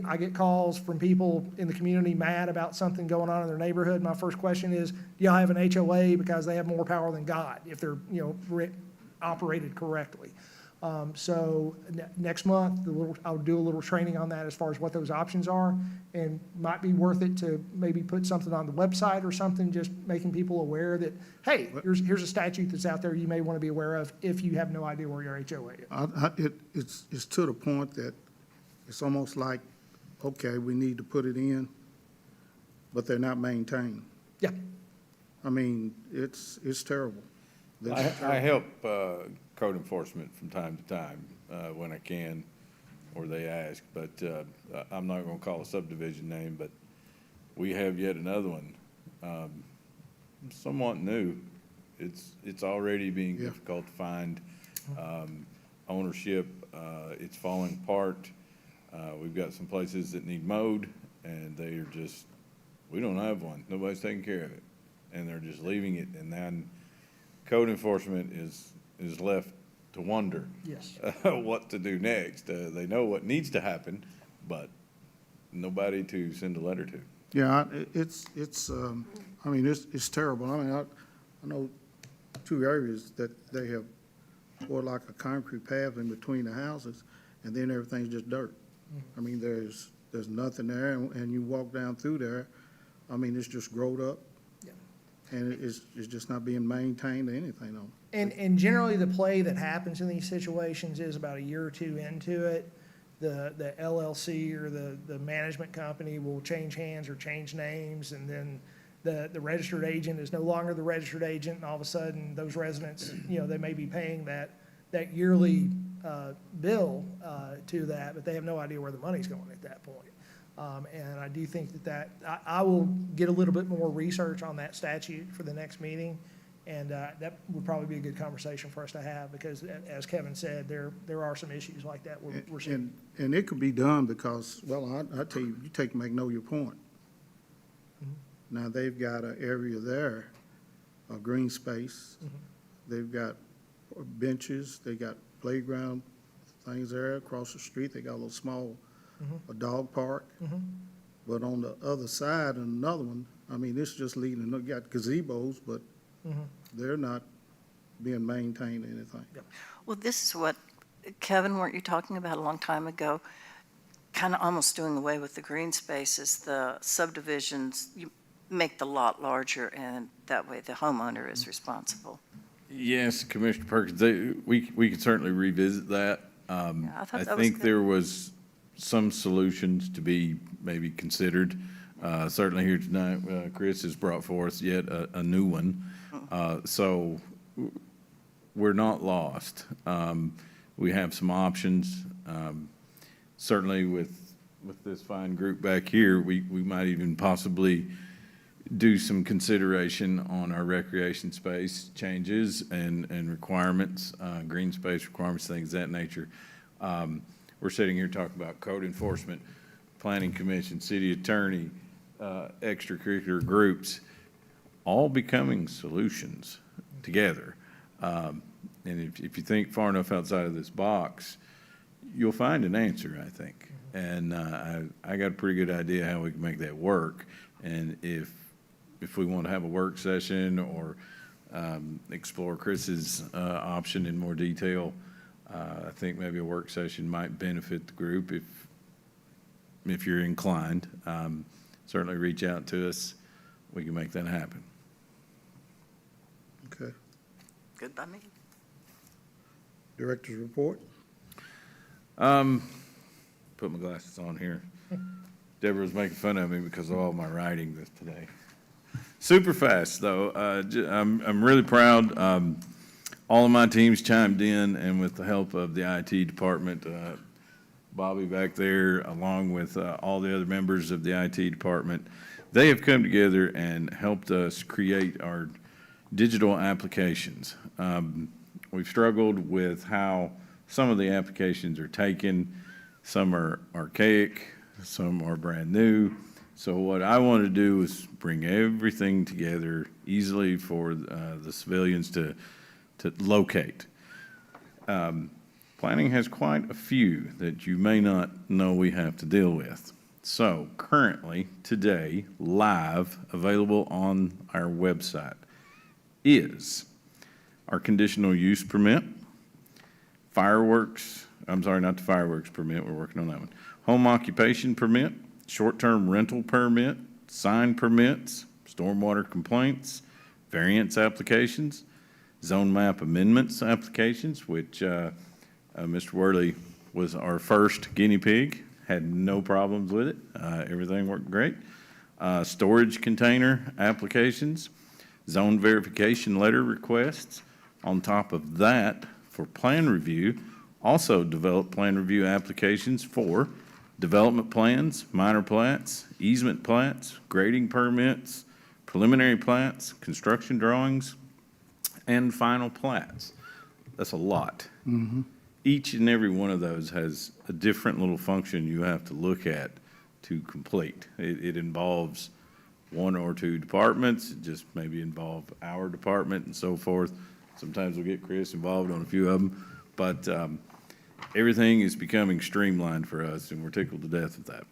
I get calls from people in the community mad about something going on in their neighborhood. My first question is, do y'all have an HOA? Because they have more power than God if they're, operated correctly. So next month, I'll do a little training on that as far as what those options are, and might be worth it to maybe put something on the website or something, just making people aware that, hey, here's a statute that's out there you may want to be aware of if you have no idea where your HOA is. It's to the point that it's almost like, okay, we need to put it in, but they're not maintained. Yeah. I mean, it's terrible. I help code enforcement from time to time when I can, or they ask, but I'm not going to call a subdivision name, but we have yet another one, somewhat new. It's already being difficult to find ownership. It's falling apart. We've got some places that need mowed, and they are just, we don't have one. Nobody's taking care of it, and they're just leaving it, and then code enforcement is left to wonder what to do next. They know what needs to happen, but nobody to send a letter to. Yeah, it's terrible. I mean, I know two areas that they have poured like a concrete path in between the houses, and then everything's just dirt. I mean, there's nothing there, and you walk down through there, I mean, it's just growed up. And it's just not being maintained or anything on it. And generally, the play that happens in these situations is about a year or two into it, the LLC or the management company will change hands or change names, and then the registered agent is no longer the registered agent, and all of a sudden, those residents, they may be paying that yearly bill to that, but they have no idea where the money's going at that point. And I do think that I will get a little bit more research on that statute for the next meeting, and that would probably be a good conversation for us to have, because as Kevin said, there are some issues like that we're seeing. And it could be done because, well, I tell you, you take Magnolia Point. Now, they've got an area there, a green space. They've got benches, they got playground things there. Across the street, they got a little small a dog park. But on the other side, another one, I mean, it's just leading, they got gazebos, but they're not being maintained or anything. Well, this is what, Kevin, weren't you talking about a long time ago? Kind of almost doing away with the green spaces, the subdivisions, you make the lot larger, and that way the homeowner is responsible. Yes, Commissioner Perkins, we could certainly revisit that. I thought I that was think good. there was some solutions to be maybe considered. Certainly here tonight, Chris has brought forth yet a new one. So we're not lost. We have some options. Certainly with this fine group back here, we might even possibly do some consideration on our recreation space changes and requirements, green space requirements, things of that nature. we're sitting here talking about code enforcement, planning commission, city attorney, extracurricular groups, all becoming solutions together. And if you think far enough outside of this box, you'll find an answer, I think. And I got a pretty good idea how we can make that work. And if we want to have a work session or explore Chris's option in more detail, I think maybe a work session might benefit the group if you're inclined. Certainly reach out to us. We can make that happen. Okay. Good by me. Director's report? Put my glasses on here. Deborah was making fun of me because of all my writing this today. Super fast, though. I'm really proud. All of my teams chimed in, and with the help of the IT department, Bobby back there, along with all the other members of the IT department, they have come together and helped us create our digital applications. We've struggled with how some of the applications are taken. Some are archaic, some are brand new. So what I want to do is bring everything together easily for the civilians to locate. Planning has quite a few that you may not know we have to deal with. So currently, today, live, available on our website is our conditional use permit, fireworks, I'm sorry, not the fireworks permit, we're working on that one. Home occupation permit, short-term rental permit, sign permits, stormwater complaints, variance applications, zone map amendments applications, which Mr. Worley was our first guinea pig, had no problems with it. Everything worked great. Storage container applications, zone verification letter requests. On top of that, for plan review, also develop plan review applications for development plans, minor plats, easement plats, grading permits, preliminary plats, construction drawings, and final plats. That's a lot. Each and every one of those has a different little function you have to look at to complete. It involves one or two departments, it just maybe involve our department and so forth. Sometimes we'll get Chris involved on a few of them, but everything is becoming streamlined for us, and we're tickled to death with that.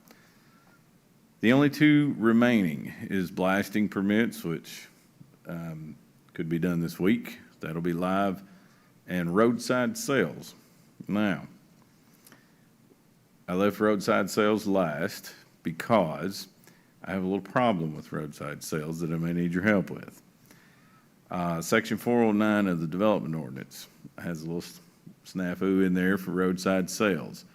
The only two remaining is blasting permits, which could be done this week. That'll be live, and roadside sales. Now, I left roadside sales last because I have a little problem with roadside sales that I may need your help with. Section 409 of the development ordinance has a little snafu in there for roadside sales.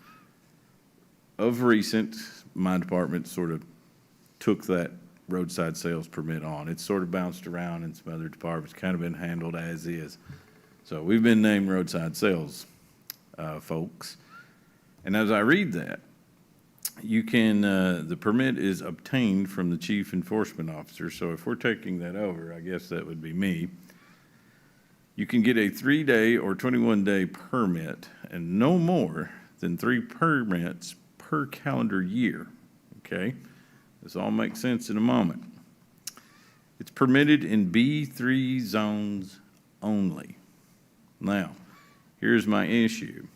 Of recent, my department sort of took that roadside sales permit on. It's sort of bounced around in some other departments, kind of been handled as is. So we've been named roadside sales folks. And as I read that, you can, the permit is obtained from the chief enforcement officer. So if we're taking that over, I guess that would be me. You can get a 3-day or 21-day permit and no more than 3 permits per calendar year. Okay? This all makes sense in a moment. It's permitted in B3 zones only. Now, here's my issue.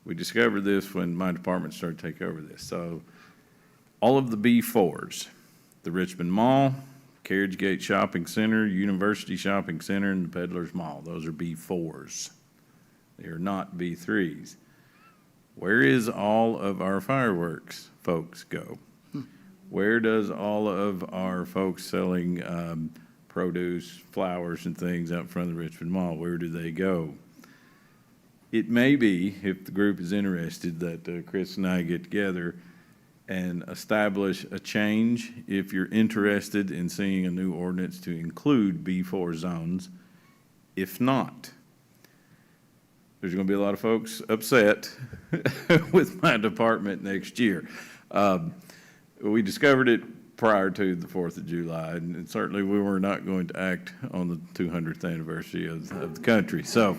We discovered this when my department started to take over this. So all of the B4s, the Richmond Mall, Carriage Gate Shopping Center, University Shopping Center, and the Peddler's Mall, those are B4s. They are not B3s. Where is all of our fireworks folks go? Where does all of our folks selling produce, flowers, and things out in front of the Richmond Mall, where do they go? It may be, if the group is interested, that Chris and I get together and establish a change if you're interested in seeing a new ordinance to include B4 zones. If not, there's going to be a lot of folks upset with my department next year. We discovered it prior to the 4th of July, and certainly we were not going to act on the 200th anniversary of the country. So,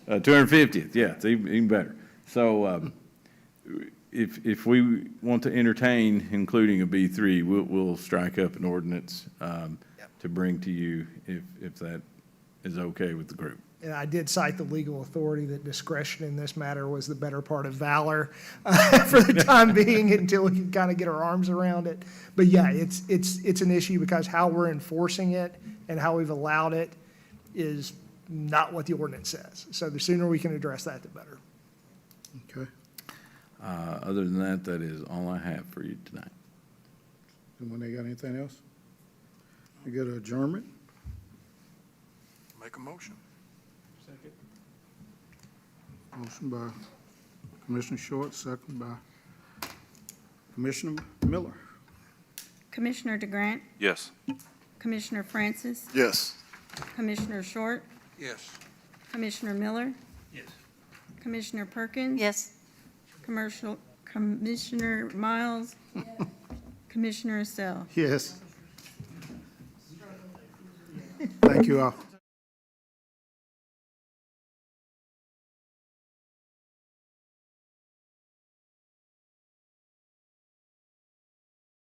250th, yeah, it's even better. So if we want to entertain including a B3, we'll strike up an ordinance to bring to you if that is okay with the group. And I did cite the legal authority that discretion in this matter was the better part of valor for the time being until we can kind of get our arms around it. But yeah, it's an issue because how we're enforcing it and how we've allowed it is not what the ordinance says. So the sooner we can address that, the better. Okay. Other than that, that is all I have for you tonight. Anyone they got anything else? We got adjournment? Make a motion. Motion by Commissioner Short, second by Commissioner Miller. Commissioner DeGrant, Yes. Commissioner Francis, Yes. Commissioner Short, Yes. Commissioner Miller, Yes. Commissioner Perkins. Yes. Commissioner Miles. Commissioner Estelle. Yes. Thank you all.